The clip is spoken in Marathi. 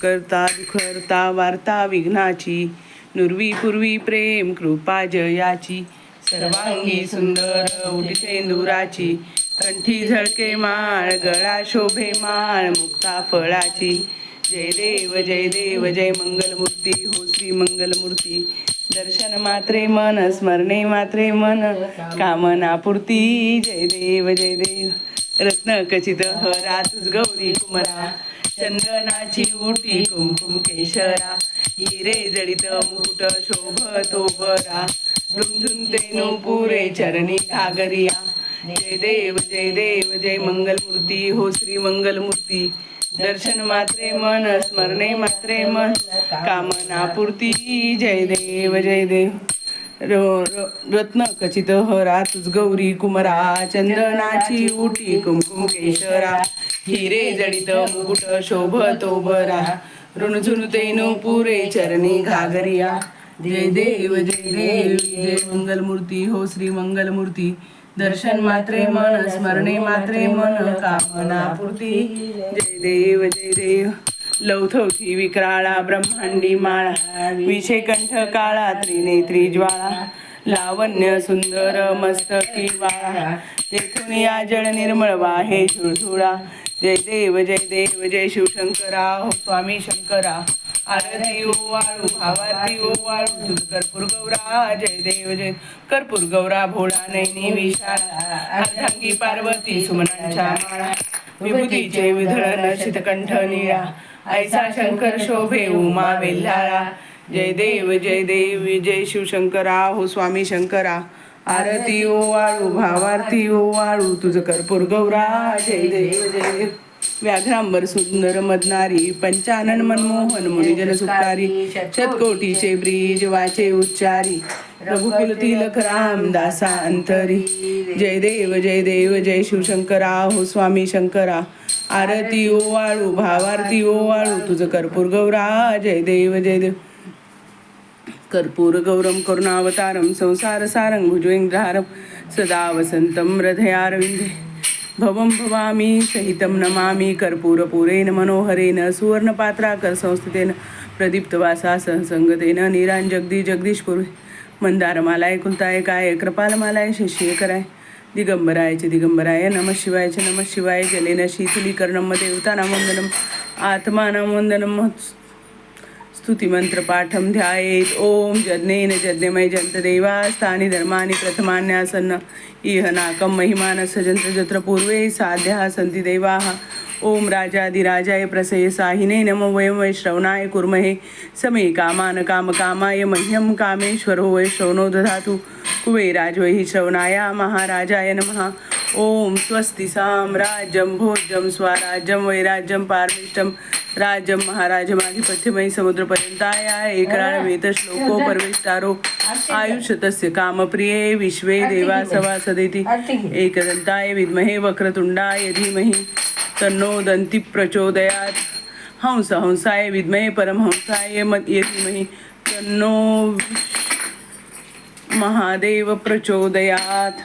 करता दुखरता वार्ता विघ्नाची, नुरवी पूर्वी प्रेम कृपा जयाची, सर्वांगी सुंदर उटी सेंदुराची, कंठी झळके माळ गळा शोभे माळ मुक्ता फळाची. जय देव जय मंगलमूर्ती हो श्री मंगलमूर्ती. दर्शन मात्रे मन स्मरणे मात्रे मन कामना पूर्ती. जय देव रत्न खचित हरा तुझ गौरी कुमरा, चंदनाची उटी कुमकुम केशरा, हिरे जडित मुकुट शोभतो बरा, झुंझुनते पुरे चरणी घागरिया. जय देव जय मंगलमूर्ती हो श्री मंगलमूर्ती. दर्शन मात्रे मन स्मरणे मात्रे मन कामना पूर्ती. जय देव रत्न खचित हरा तुझ गौरी कुमरा, चंदनाची उटी कुमकुम केशरा, हिरे जडित मुकुट शोभतो बरा, ऋणझुनतेनु पुरे चरणी घागरिया. जय देव जय मंगलमूर्ती हो श्री मंगलमूर्ती. दर्शन मात्रे मन स्मरणे मात्रे मन कामना पूर्ती. जय देव लौथवती विक्राळा ब्रह्मांडी माळा, विषेकंठ काळा त्रिनेत्री ज्वाळा, लावण्य सुंदर मस्तकी बाळा, तेथून या जळ निर्मळ वाहे झुळझुळा. जय देव जय शिवशंकरा हो स्वामी शंकरा. आरती ओवाळू भावारती ओवाळू तुझ कर्पूर गौरा. जय देव कर्पूर गौरा भोळा नैनी विशाळा, अर्धांगी पार्वती सुमनांच्या माळा, विभूतीचे विधळण शीतकंठ निळा, ऐसा शंकर शोभे उमा वेल्हाळा. जय देव जय शिवशंकरा हो स्वामी शंकरा. आरती ओवाळू भावारती ओवाळू तुझ कर्पूर गौरा. जय देव व्याघ्रांबर सुंदर मदनारी, पंचानन मनमोहन मुनिजन सुखारी, शतकोटीचे ब्रीज वाचे उच्चारी, रघुकुल तिलक राम दासा अंतरी. जय देव जय शिवशंकरा हो स्वामी शंकरा. आरती ओवाळू भावारती ओवाळू तुझ कर्पूर गौरा. जय देव कर्पूर गौरम करुणावतारम संसार सारं भुजगेंद्रहारं सदा वसंतं हृदयारविंदे भवं भवामी सहितं नमामि. कर्पूरपूरेण मनोहरेण सुवर्णपात्राकर संस्थितेन प्रदीप्तवासा सहसंगतेन जगदीश मंदारमालाय कुंताय काय कृपालमालाय शिष्येकराय दिगंबरायचे दिगंबराय नमः शिवाय जलेन शीतलीकरणं देवतानां वंदनम् आत्मानां वंदनम् स्तुतिमंत्र पाठम ध्यायेत. ओम जज्ञेन जज्ञमय जंतदेवास्तानि धर्माणि प्रथमान्यासन्न इह नाकं महिमान सजंत्र जत्र पूर्वे साध्याः सन्ति देवाः. ओम राजाधिराजाय प्रसय साहिने नमो वयं वै श्रवणाय कुर्महे समे कामान कामकामाय मह्यं कामेश्वरो वै श्रवणो दधातु कुबेराज वै श्रवणाय महाराजाय नमः. ओम स्वस्ति साम्राज्यं भोज्यं स्वराज्यं वैराज्यं पारमिष्टं राज्यं महाराजमाधिपत्यमयी समुद्रपर्यंताय एकराळ वेद श्लोको परवेष्टारो आयुष्य तस्य कामप्रिये विश्वे देवा सवासदेति एकदंताय विद्महे वक्रतुंडाय धीमहि तन्नो दन्ति प्रचोदयात्. हंसाय विद्महे परमहंसाय धीमहि तन्नो महादेव प्रचोदयात्.